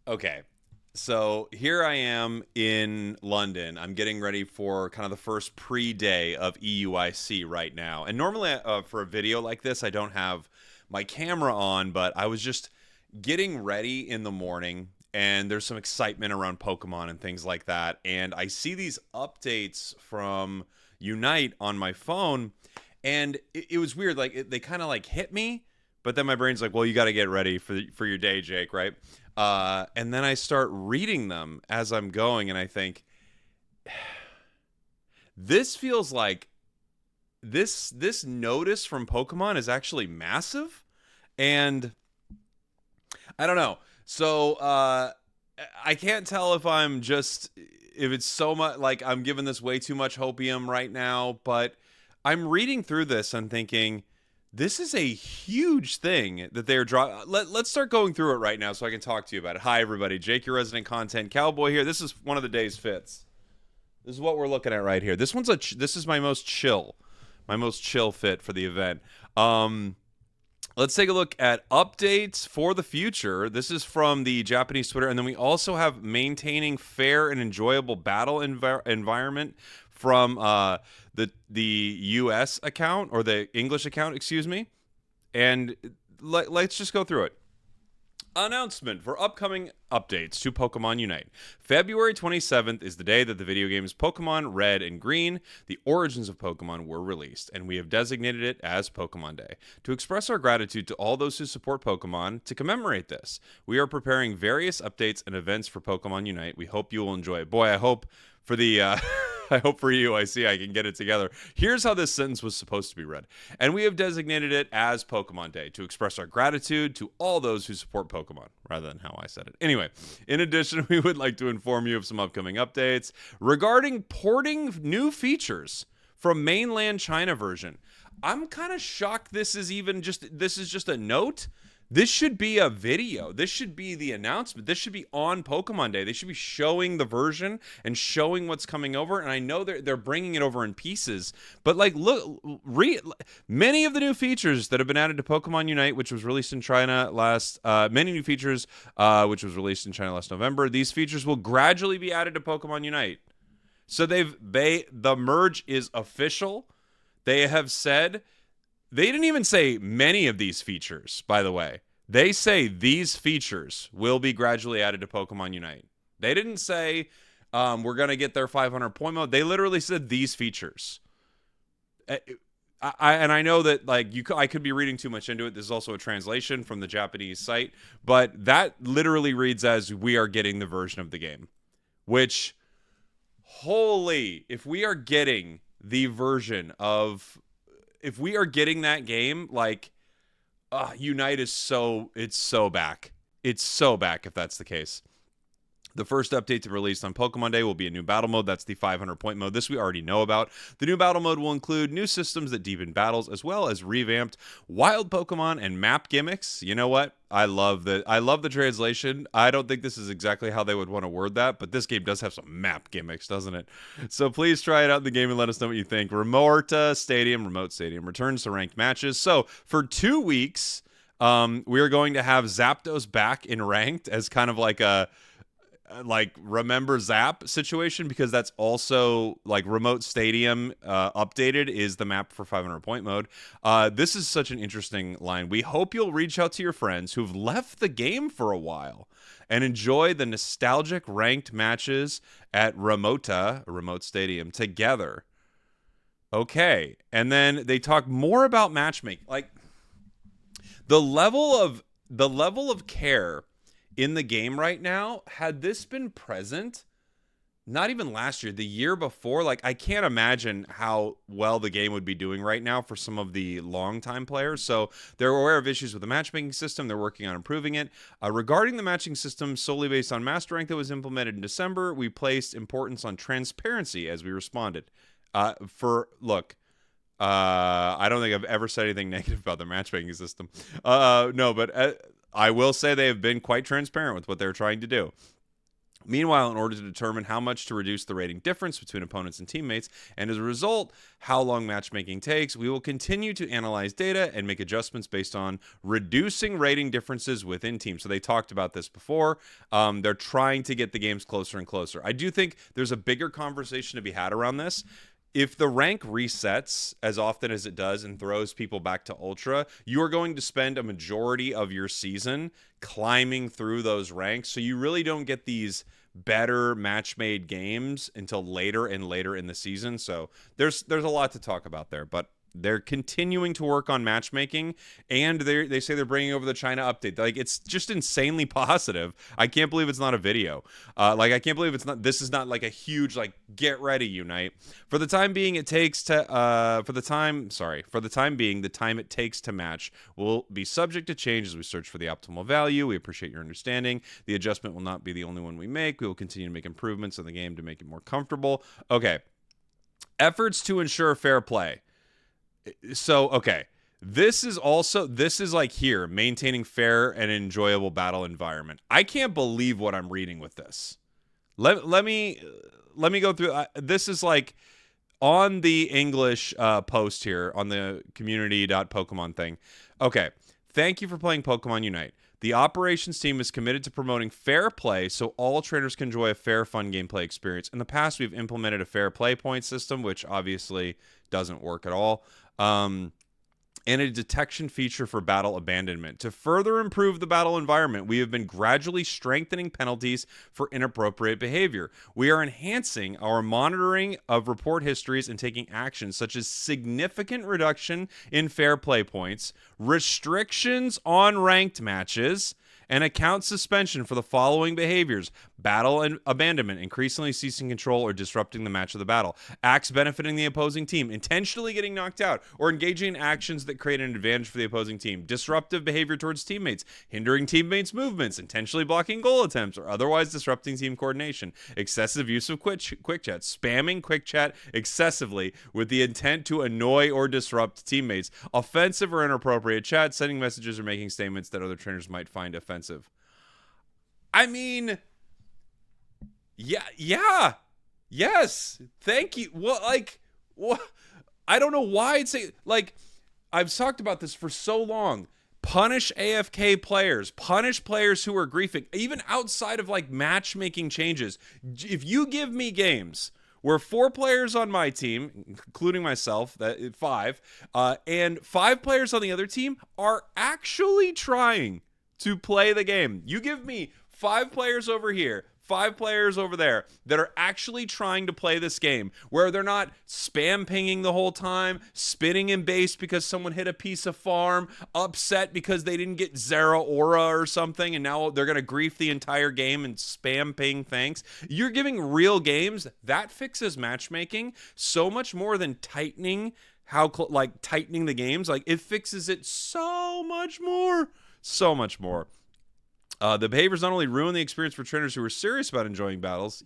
Okay. So here I am in London. I'm getting ready for kind of the first pre-day of EUIC right now. And normally for a video like this, I don't have my camera on, but I was just getting ready in the morning and there's some excitement around Pokemon and things like that. And I see these updates from Unite on my phone and it was weird. Like they kind of like hit me, but then my brain's like, well, you got to get ready for your day, Jake, right? And then I start reading them as I'm going, and I think this feels like this notice from Pokemon is actually massive, and I don't know. So I can't tell if it's so much like I'm giving this way too much hopium right now, but I'm reading through this and thinking this is a huge thing that they're drawing. Let's start going through it right now so I can talk to you about it. Hi, everybody. Jake, your resident content cowboy here. This is one of the day's fits. This is what we're looking at right here. This is my most chill fit for the event. Let's take a look at updates for the future. This is from the Japanese Twitter, and then we also have maintaining fair and enjoyable battle environment from the U.S. account or the English account, excuse me. And let's just go through it. Announcement for upcoming updates to Pokemon Unite. February 27th is the day that the video games Pokemon Red and Green, the origins of Pokemon, were released, and we have designated it as Pokemon Day. To express our gratitude to all those who support Pokemon, to commemorate this, we are preparing various updates and events for Pokemon Unite. We hope you will enjoy it. Boy, I hope for the I hope for you, I can get it together. Here's how this sentence was supposed to be read. And we have designated it as Pokemon Day to express our gratitude to all those who support Pokemon, rather than how I said it. Anyway, in addition, we would like to inform you of some upcoming updates regarding porting new features from mainland China version. I'm kind of shocked this is just a note. This should be a video. This should be the announcement. This should be on Pokemon Day. They should be showing the version and showing what's coming over. And I know they're bringing it over in pieces, but like, look, many of the new features that have been added to Pokemon Unite, which was released in China many new features, which was released in China last November. These features will gradually be added to Pokemon Unite. So the merge is official. They have said. They didn't even say many of these features, by the way. They say these features will be gradually added to Pokemon Unite. They didn't say we're going to get their 500 point mode. They literally said these features. I know that I could be reading too much into it. This is also a translation from the Japanese site, but that literally reads as we are getting the version of the game, which if we are getting the version of if we are getting that game, Unite is it's so back. It's so back if that's the case. The first update to release on Pokemon Day will be a new battle mode. That's the 500 point mode. This we already know about. The new battle mode will include new systems that deepen battles, as well as revamped wild Pokemon and map gimmicks. You know what? I love the translation. I don't think this is exactly how they would want to word that, but this game does have some map gimmicks, doesn't it? So please try it out in the game and let us know what you think. Remote Stadium returns to ranked matches. So for 2 weeks, we are going to have Zapdos back in ranked as kind of like a remember Zap situation, because that's also remote stadium updated is the map for 500 point mode. This is such an interesting line. We hope you'll reach out to your friends who've left the game for a while and enjoy the nostalgic ranked matches at remote stadium together. Okay. And then they talk more about matchmaking. The level of care in the game right now, had this been present, not even last year, the year before, I can't imagine how well the game would be doing right now for some of the longtime players. So they're aware of issues with the matchmaking system. They're working on improving it. Regarding the matching system solely based on Master Rank that was implemented in December, we placed importance on transparency as we responded. I don't think I've ever said anything negative about the matchmaking system. No, but I will say they have been quite transparent with what they're trying to do. Meanwhile, in order to determine how much to reduce the rating difference between opponents and teammates, and as a result, how long matchmaking takes, we will continue to analyze data and make adjustments based on reducing rating differences within teams. So they talked about this before. They're trying to get the games closer and closer. I do think there's a bigger conversation to be had around this. If the rank resets as often as it does and throws people back to Ultra, you are going to spend a majority of your season climbing through those ranks. So you really don't get these better match-made games until later and later in the season. So there's a lot to talk about there, but they're continuing to work on matchmaking, and they say they're bringing over the China update. Like, it's just insanely positive. I can't believe it's not a video. I can't believe it's not. This is not like a huge like get ready Unite. For the time being, it takes to for the time being, the time it takes to match will be subject to change as we search for the optimal value. We appreciate your understanding. The adjustment will not be the only one we make. We will continue to make improvements in the game to make it more comfortable. Okay, efforts to ensure fair play. So, okay. This is like here, maintaining fair and enjoyable battle environment. I can't believe what I'm reading with this. Let me go through. This is like on the English post here on the community.pokemon thing. Okay. Thank you for playing Pokemon Unite. The operations team is committed to promoting fair play so all trainers can enjoy a fair, fun gameplay experience. In the past, we've implemented a fair play point system, which obviously doesn't work at all. And a detection feature for battle abandonment. To further improve the battle environment, we have been gradually strengthening penalties for inappropriate behavior. We are enhancing our monitoring of report histories and taking actions such as significant reduction in fair play points, restrictions on ranked matches, and account suspension for the following behaviors: battle and abandonment, increasingly ceasing control or disrupting the match of the battle; acts benefiting the opposing team, intentionally getting knocked out or engaging in actions that create an advantage for the opposing team; disruptive behavior towards teammates, hindering teammates' movements, intentionally blocking goal attempts, or otherwise disrupting team coordination; excessive use of quick chat, spamming quick chat excessively with the intent to annoy or disrupt teammates; offensive or inappropriate chat, sending messages or making statements that other trainers might find offensive. I mean, yeah, yes, thank you. Well, like, what? I don't know why it's like, I've talked about this for so long. Punish AFK players, punish players who are griefing, even outside of like matchmaking changes. If you give me games where 4 players on my team, including myself, that 5, and 5 players on the other team are actually trying to play the game. You give me 5 players over here, 5 players over there that are actually trying to play this game, where they're not spam pinging the whole time, spinning in base because someone hit a piece of farm, upset because they didn't get Zera Aura or something, and now they're going to grief the entire game and spam ping thanks. You're giving real games. That fixes matchmaking so much more than tightening tightening the games. Like, it fixes it so much more. So much more. The behaviors not only ruin the experience for trainers who are serious about enjoying battles,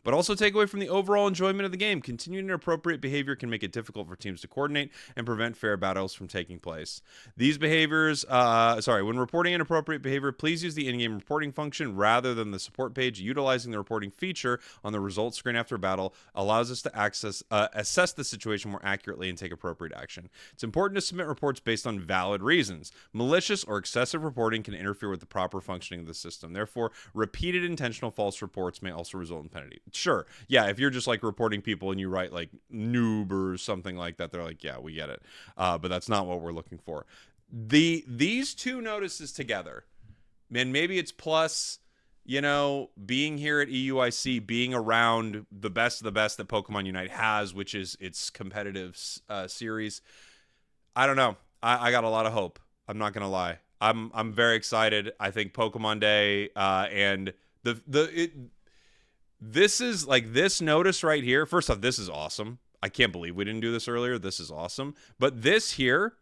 but also take away from the overall enjoyment of the game. Continued inappropriate behavior can make it difficult for teams to coordinate and prevent fair battles from taking place. These behaviors, when reporting inappropriate behavior, please use the in-game reporting function rather than the support page. Utilizing the reporting feature on the results screen after a battle allows us to assess the situation more accurately and take appropriate action. It's important to submit reports based on valid reasons. Malicious or excessive reporting can interfere with the proper functioning of the system. Therefore, repeated intentional false reports may also result in penalty. Sure, yeah, if you're just like reporting people and you write like noob or something like that, they're like, yeah, we get it. But that's not what we're looking for. These 2 notices together, and maybe it's plus, being here at EUIC, being around the best of the best that Pokemon Unite has, which is its competitive series. I don't know. I got a lot of hope. I'm not gonna lie. I'm very excited. I think Pokemon Day and this is like this notice right here. First off, this is awesome. I can't believe we didn't do this earlier. This is awesome. But this here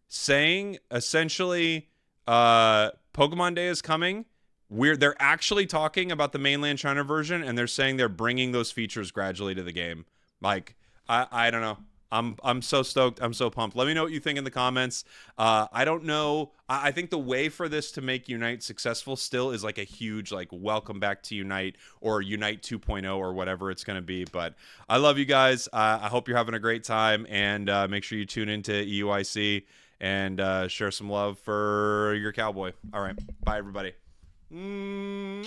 saying essentially Pokemon Day is coming. They're actually talking about the mainland China version, and they're saying they're bringing those features gradually to the game. Like, I don't know. I'm so stoked. I'm so pumped. Let me know what you think in the comments. I don't know. I think the way for this to make Unite successful still is like a huge like welcome back to Unite or Unite 2.0 or whatever it's going to be. But I love you guys. I hope you're having a great time, and make sure you tune into EUIC and share some love for your cowboy. All right. Bye, everybody. You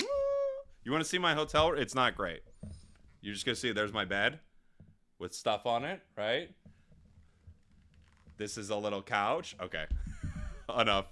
want to see my hotel? It's not great. You're just going to see there's my bed with stuff on it, right? This is a little couch. Okay. Enough.